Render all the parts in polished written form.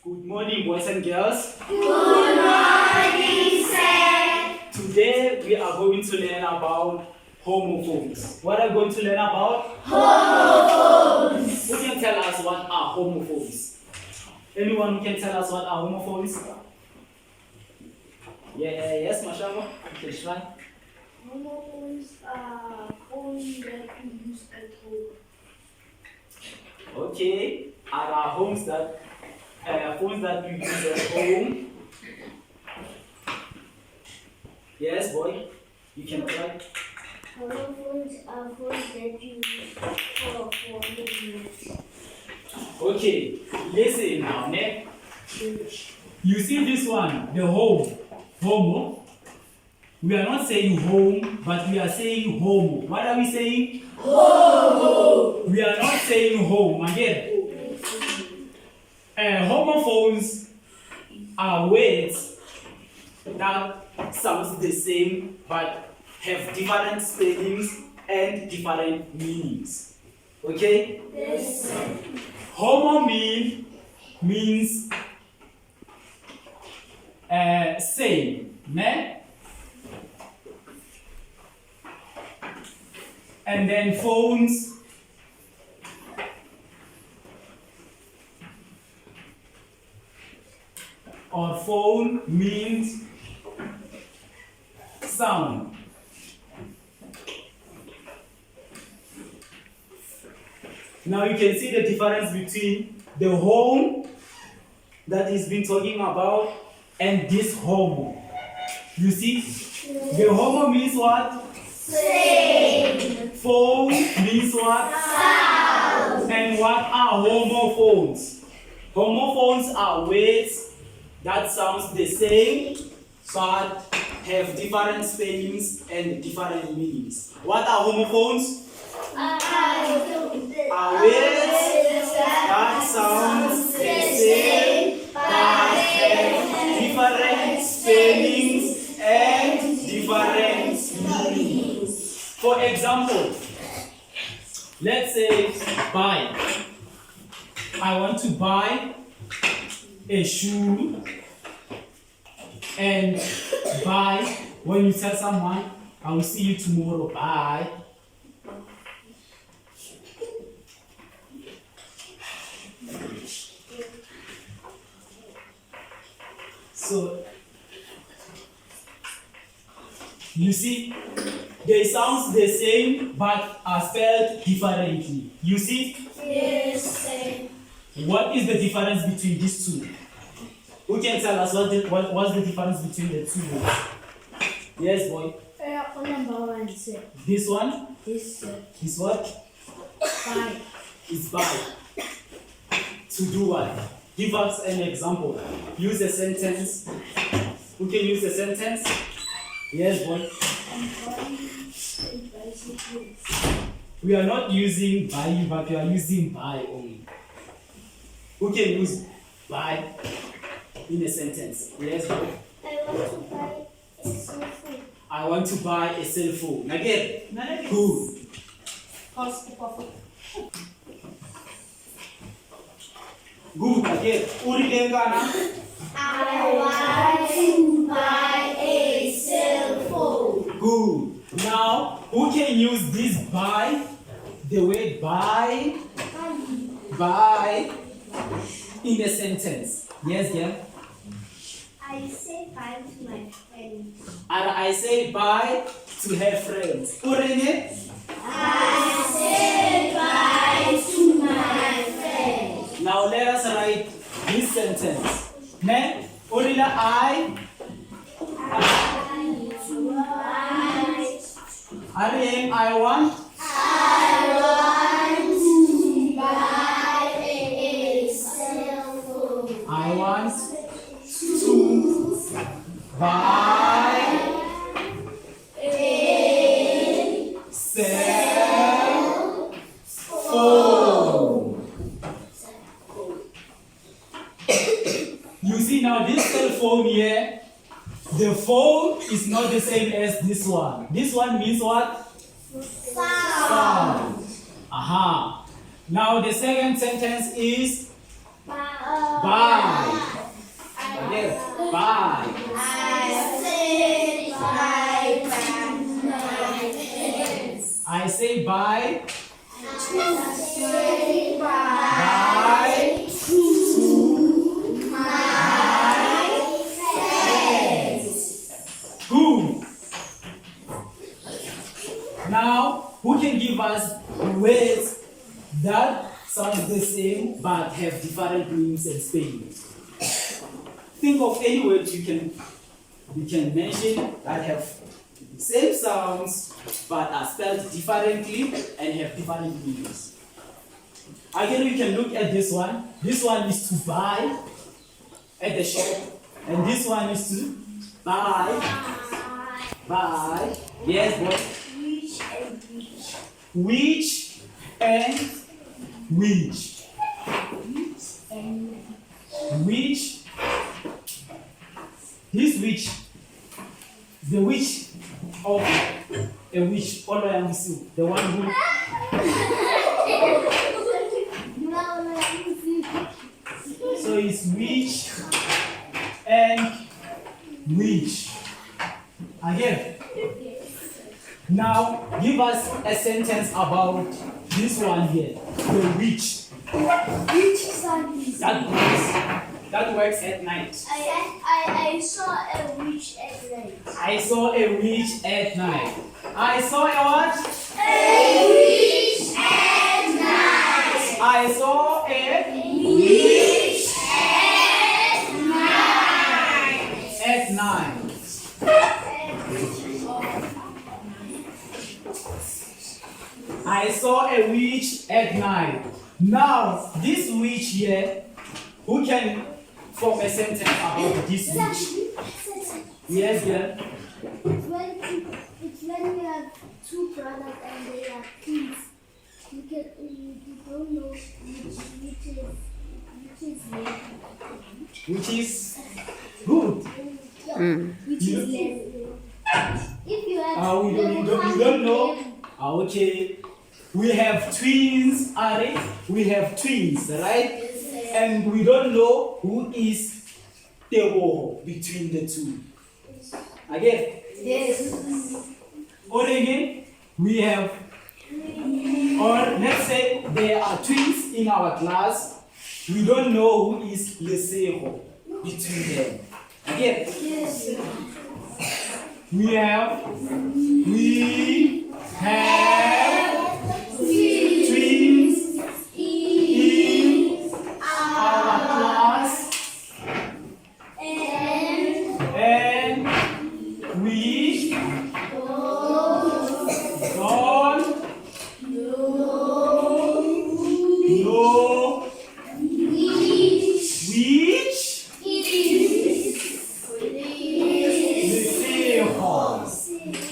Good morning, boys and girls. Good morning, sir. Today we are going to learn about homophones. What are we going to learn about? Homophones. Who can tell us what are homophones? Anyone who can tell us what are homophones? Yes, Mashama, you can try. Homophones are phones that we use at home. Okay, are our phones that we use at home? Yes, boy, you can try. Homophones are phones that you use for movement. Okay, listen now, ne? You see this one, the home, homo. We are not saying home, but we are saying homo. What are we saying? Homo. We are not saying home again. Homophones are words that sound the same but have different spellings and different meanings. Okay? Yes. Homo means same, ne? And then phones or phone means sound. Now you can see the difference between the home that he's been talking about and this homo. You see, the homo means what? Same. Phone means what? Sound. And what are homophones? Homophones are words that sound the same but have different spellings and different meanings. What are homophones? Are words that sound the same but have different spellings and different meanings. For example, let's say buy. I want to buy a shoe, and buy, when you tell someone, I will see you tomorrow, bye. So, you see, they sound the same but are spelled differently. You see? Yes, sir. What is the difference between these two? Who can tell us what's the difference between the two words? Yes, boy. Number one, sir. This one This, sir. is what? Buy. Is buy. To do what? Give us an example. Use a sentence. Who can use a sentence? Yes, boy. I'm buying a bicycle. We are not using buy, but we are using buy only. Who can use buy in a sentence? Yes, boy. I want to buy a cell I want to buy a cell phone. phone. Again. Good. Good. Again. Urilengana. I want to buy a cell phone. Good. Now, who can use this buy? The word buy. Buy in a sentence. Yes, yeah. I say bye to my friends. And I say bye to her friends. Urine. I say bye to my friends. Now let us write this sentence. Ne? Urila I. Ariane, I want. I want to buy a cell phone. I want to buy A cell phone. You see now this cell phone here, the phone is not the same as this one. This one means what? Sound. Aha. Now the second sentence is Buy. Again. Buy. I say buy. Buy to my friends. Good. Now, who can give us words that sound the same but have different meanings and spellings? Think of any words you can mention that have the same sounds but are spelled differently and have different meanings. Again, we can look at this one. This one is to buy at the shop, and this one is to buy. Buy. Yes, boy. Which and which. Which. This which. The which of a witch. All I am seeing. The one who. So it's which and which. Again. Now give us a sentence about this one here. The witch. That works at night. I saw a witch at night. I saw a witch at night. I saw a what? A witch at night. I saw a Witch at night. at night. I saw a witch at night. Now, this witch here, who can form a sentence about this witch? Yes, girl. It's when you have two brothers and they are twins. You don't know which is Which is good. which is less. If you have We don't know. Okay. We have twins, Ari. We have twins, right? And we don't know who is Tebo between the two. Again. Yes. Or again, we have, or let's say there are twins in our class. We don't know who is Leseho between them. Again. Yes. We have twins in our class, and we don't know which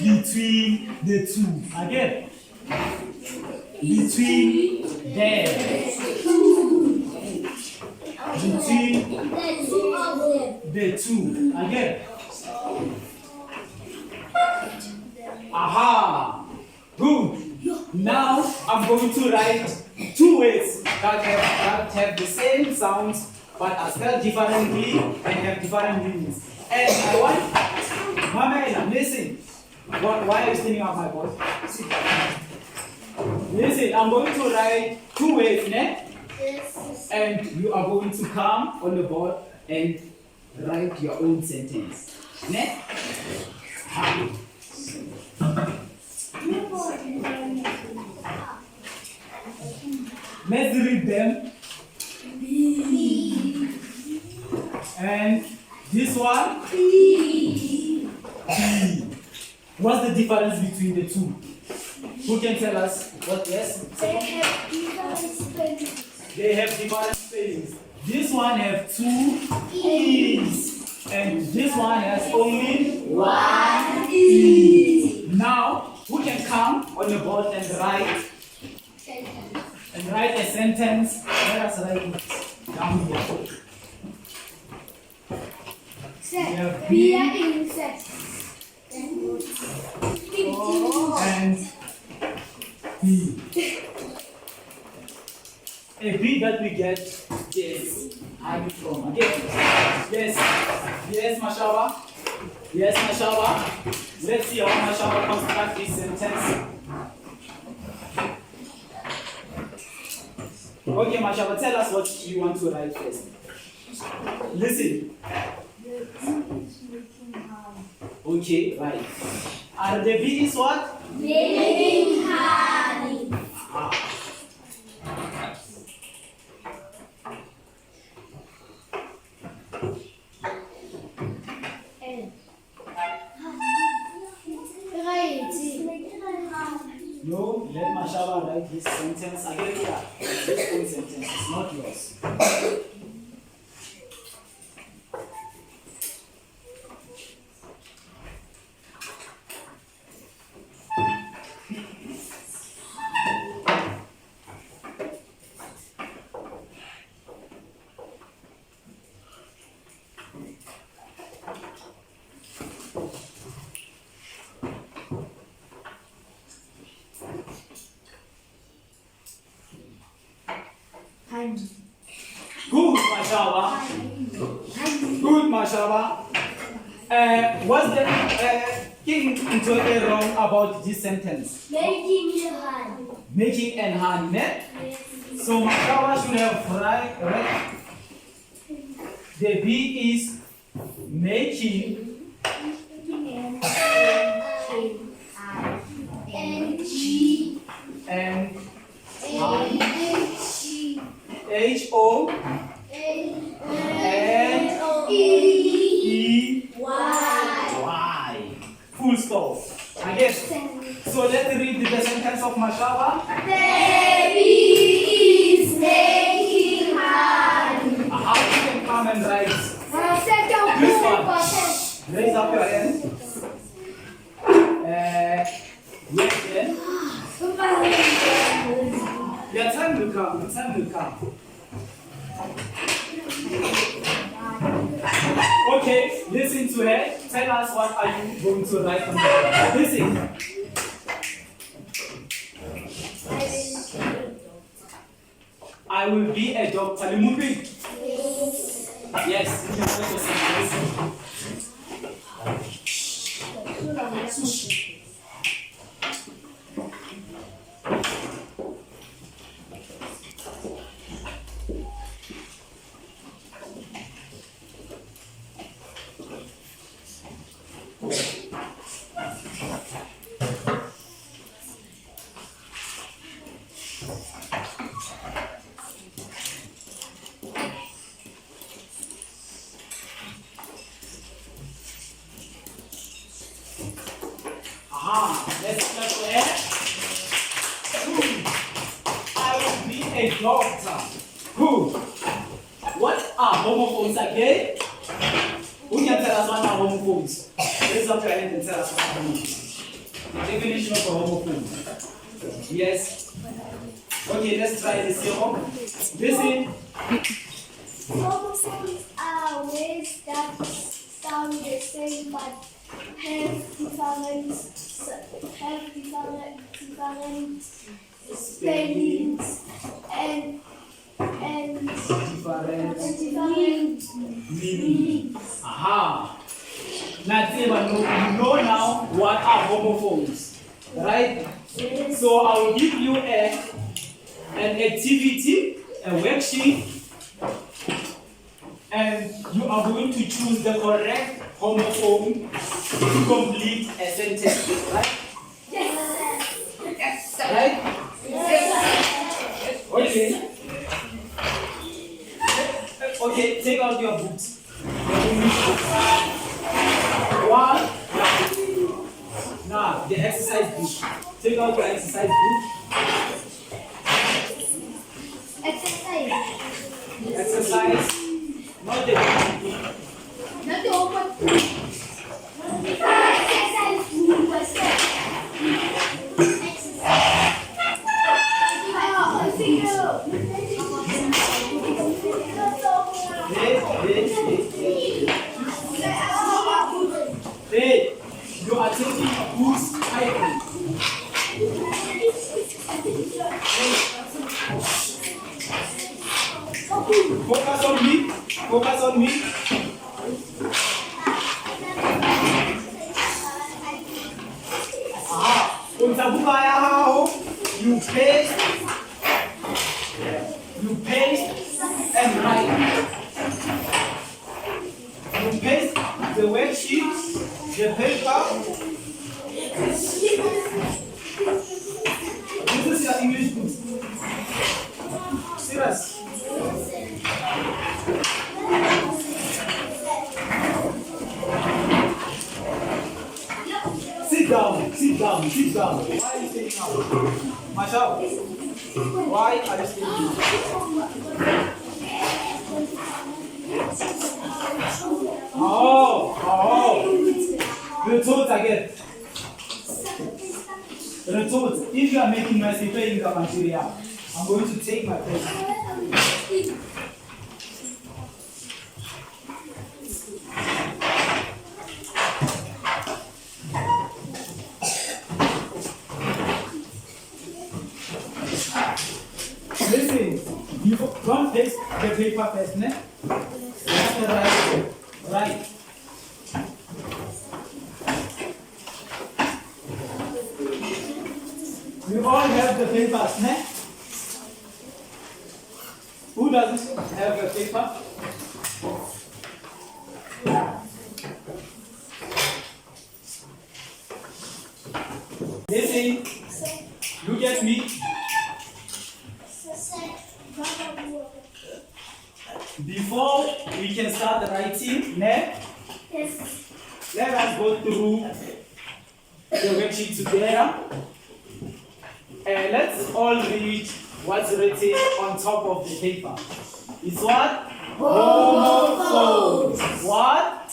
between the two. Again. Between them. Between the two. Again. Aha. Good. Now I'm going to write two words that have the same sounds but are spelled differently and have different meanings. And I want Mama, listen. Why are you standing up, my boy? Listen, I'm going to write two words, ne? Yes. And you are going to come on the board and write your own sentence. Ne? Ha. Let's read them. And this one? B. What's the difference between the two? Who can tell us what? Yes? They have different spellings. This one has two E's. And this one has only one E. Now, who can come on the board and write a sentence? Let us write it down here. And B. A B that we get Yes. Are you from again? Yes. Yes, Mashaba. Yes, Mashaba. Let's see how Mashaba construct this sentence. Okay, Mashaba, tell us what you want to write first. Listen. The bee is making honey. Okay, right. And the bee is what? Making honey. Ah. No, let Mashaba write this sentence again here. This own sentence is not yours. Good, Mashaba. Good, Mashaba. What's the thing wrong about this sentence? Making honey. Making and honey, ne? Yes. So Mashaba should have right. The bee is making and H-O and E-Y. Full stop. I guess. So let's read the sentence of Mashaba. The bee is making honey. How you can come and write this one? Raise up your hand. Yes, then. Your time will come. Your time will come. Okay, listen to her. Tell us what are you going to write on the board. Listen. I will be a doctor. Moving. Yes, you can write your sentence. Let's clap for her. I will be a doctor. Good. What are homophones again? Who can tell us what are homophones? Raise up your hand and tell us what are homophones. Definition of a homophone. Yes. Okay, let's try this here. Listen. Homophones are words that sound the same but have different spellings and different meanings. Aha. Nativa, you know now what are homophones, right? Yes. So I will give you an activity, a worksheet, and you are going to choose the correct homophone to complete a sentence, right? Yes. Yes. Right? Yes. Okay. Okay, take out your books. One. Now, the exercise book. Take out your exercise book. Exercise. Exercise. Not the book. Not the open. Exercise. Hey, you are taking who's typing? Focus on me. Focus on me. Utabukaya how you paste and write. You paste the worksheet, the paper. This is your English book. Serious. Sit down. Why are you staying now? Marshall, why are you staying here? Oh. Retort again. Retort. If you are making noise, preparing the material, I'm going to take my pen. Listen, you don't paste the paper first, ne? You have to write. We all have the papers, ne? Who doesn't have a paper? Listen, look at me. Before we can start writing, ne? Yes. Let us go through the worksheet together. And let's all read what's written on top of the paper. It's what? Homophones. What?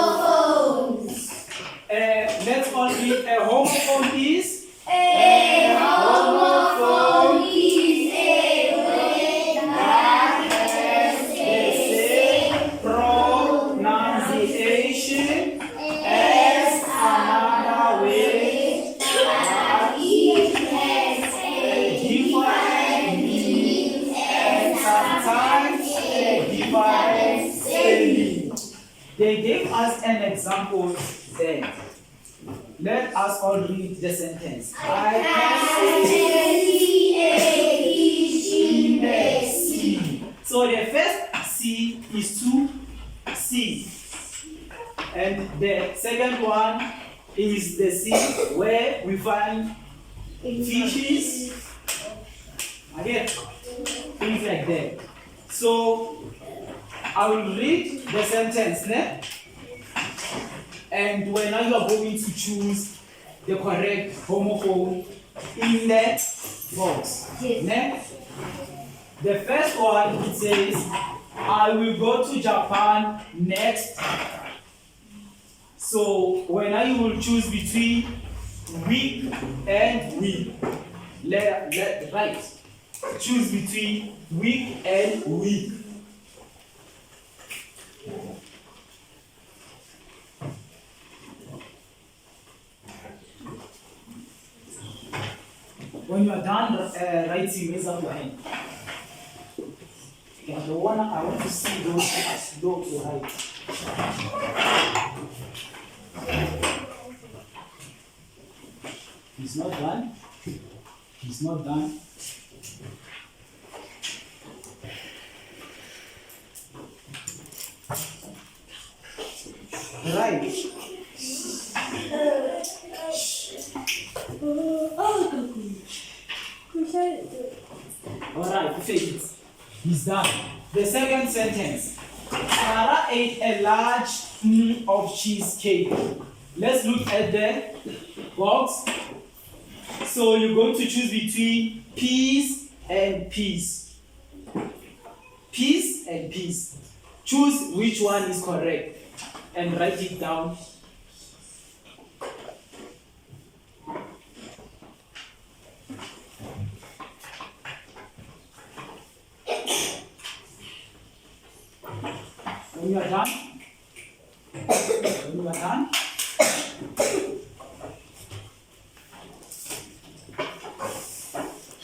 Homophones. Let's all read. A homophone is? A homophone is a word that has the same pronunciation as another word, but it has a different meaning and sometimes a different spelling. They gave us an example then. Let us all read the sentence. I can see a fish in the sea. So the first C is to see. And the second one is the sea where we find fishes. Again, things like that. So I will read the sentence, ne? And when you are going to choose the correct homophone in the box. Ne? The first one, it says, I will go to Japan next. So when you will choose between week and week, right. Choose between week and week. When you are done writing, raise up your hand. Yeah, I want to see those as though to write. He's not done. He's not done. Right. Alright, perfect. He's done. The second sentence. Sarah ate a large spoon of cheesecake. Let's look at the box. So you're going to choose between peas and peas. Peas and peas. Choose which one is correct and write it down. When you are done,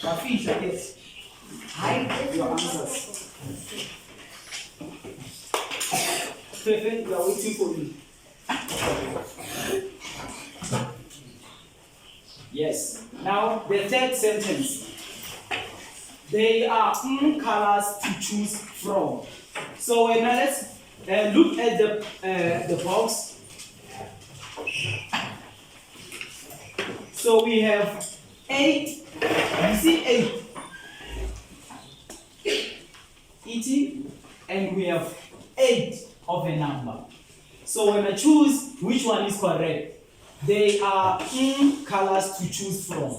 Rafi, hide your answers. Perfect, we are waiting for you. Yes. Now the third sentence. There are colors to choose from. So now let's look at the box. So we have 8. You see 8. Eating, and we have 8 of a number. So when I choose which one is correct, there are colors to choose from.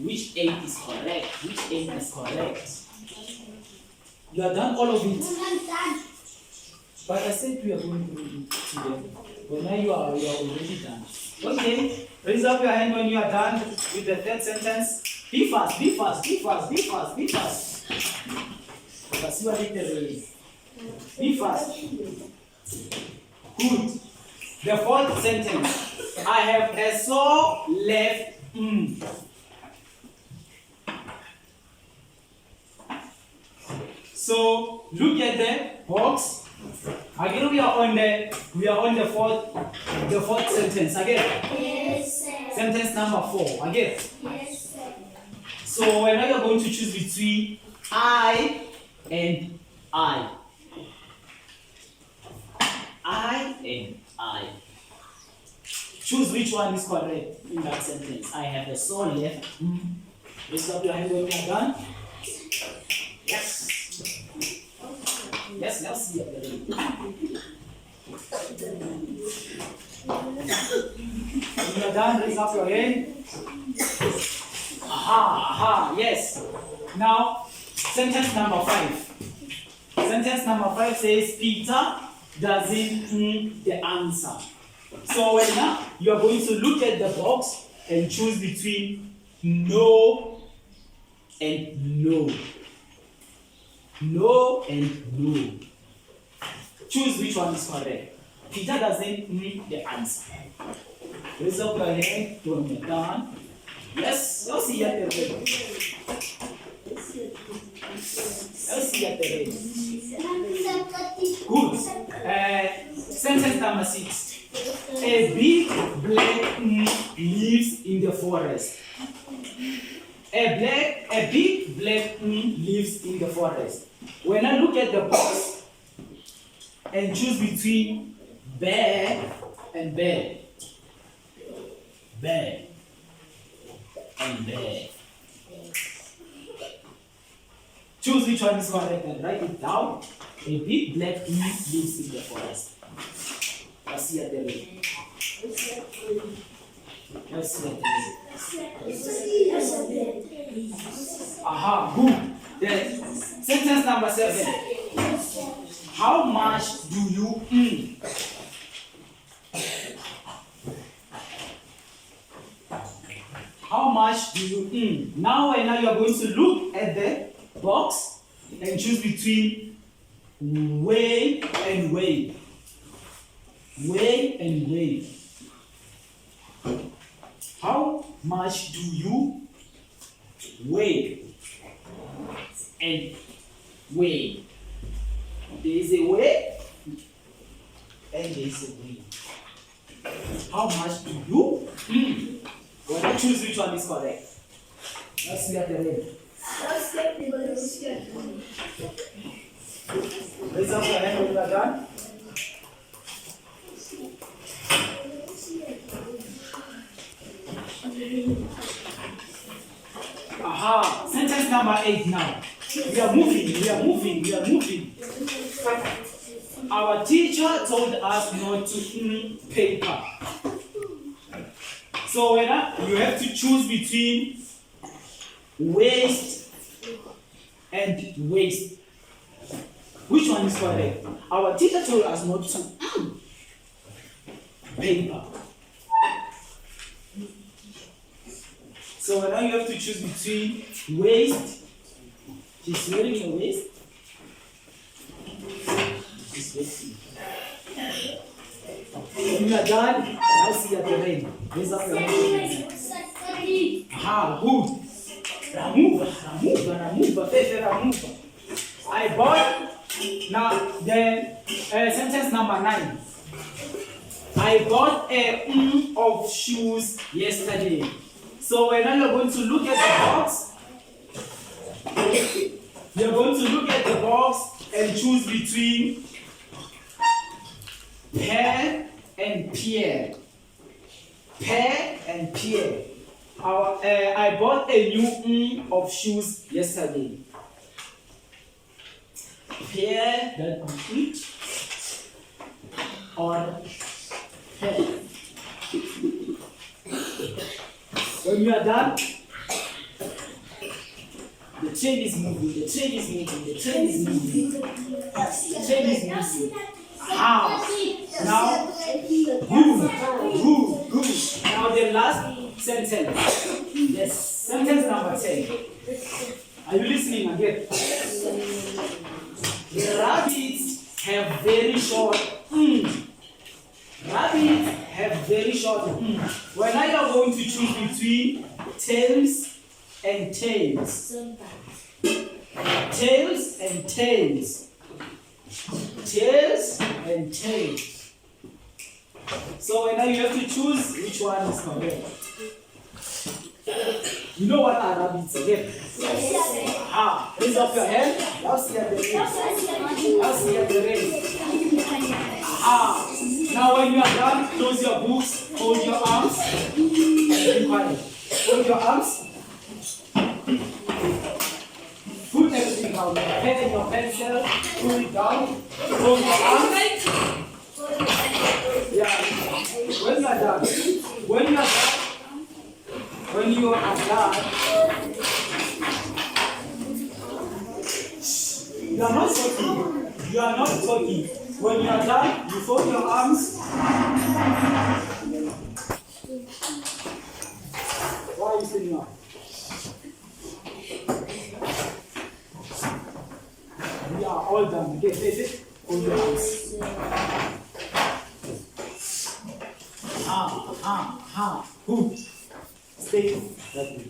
Which 8 is correct? Which 8 is correct? You have done all of it. But I said we are going to do it together. But now you are already done. Okay. Raise up your hand when you are done with the third sentence. Be fast, be fast, be fast, be fast, be fast. Let's see what it is. Be fast. Good. The fourth sentence. I have a sore left. So look at the box. Again, we are on the fourth sentence. Again. Yes, sir. Sentence number 4. Again. Yes, sir. So now you are going to choose between I and I. I and I. Choose which one is correct in that sentence. I have a sore left. Raise up your hand when you are done. Yes. Yes, let's see it. When you are done, raise up your hand. Aha, yes. Now, sentence number 5. Sentence number 5 says Peter doesn't know the answer. So now you are going to look at the box and choose between no and no. No and no. Choose which one is correct. Peter doesn't know the answer. Raise up your hand when you're done. Yes, let's see at the red. Let's see at the red. Good. Sentence number 6. A big black lives in the forest. A big black lives in the forest. When I look at the box and choose between bear and bear. Bear. And bear. Choose which one is correct and write it down. A big black lives in the forest. Let's see at the red. Let's see at the red. Aha, good. Then, sentence number 7. How much do you earn? How much do you earn? Now you are going to look at the box and choose between weigh and weigh. Weigh and weigh. How much do you weigh and weigh? There is a weigh and there is a weigh. How much do you? Well, I choose which one is correct. Let's see at the red. Raise up your hand when you are done. Aha, sentence number 8 now. We are moving. Our teacher told us not to eat paper. So you have to choose between waste and waste. Which one is correct? Our teacher told us not to paper. So now you have to choose between waste. She's wearing a waist. She's wasting. When you are done, now see at the red. Raise up your hand. Ah, good. Ramuva, Fefe Ramuva. I bought, now the sentence number 9. I bought a of shoes yesterday. So when you're going to look at the box, you're going to look at the box and choose between pear and Pierre. Pear and Pierre. I bought a new of shoes yesterday. Pear that or pear. When you are done, the train is moving, the train is moving, the train is moving. The train is moving. Now, good. Now the last sentence. Yes, sentence number 10. Are you listening again? The rabbits have very short Rabbits have very short When are you going to choose between tails and tails? Tails and tails. Tails and tails. So when you have to choose which one is correct. You know what are rabbits again? Yes. Raise up your hand. Let's see at the race. Let's see at the race. Now when you are done, close your books, hold your arms. Be quiet. Hold your arms. Put everything down. Your pen and your pencil. Pull it down. Hold your arms. Yeah. When you are done. When you are done. When you are done. You are not talking. You are not talking. When you are done, you fold your arms. Why are you sitting up? We are all done. Okay, face it. Hold your arms. Good. Stay that way.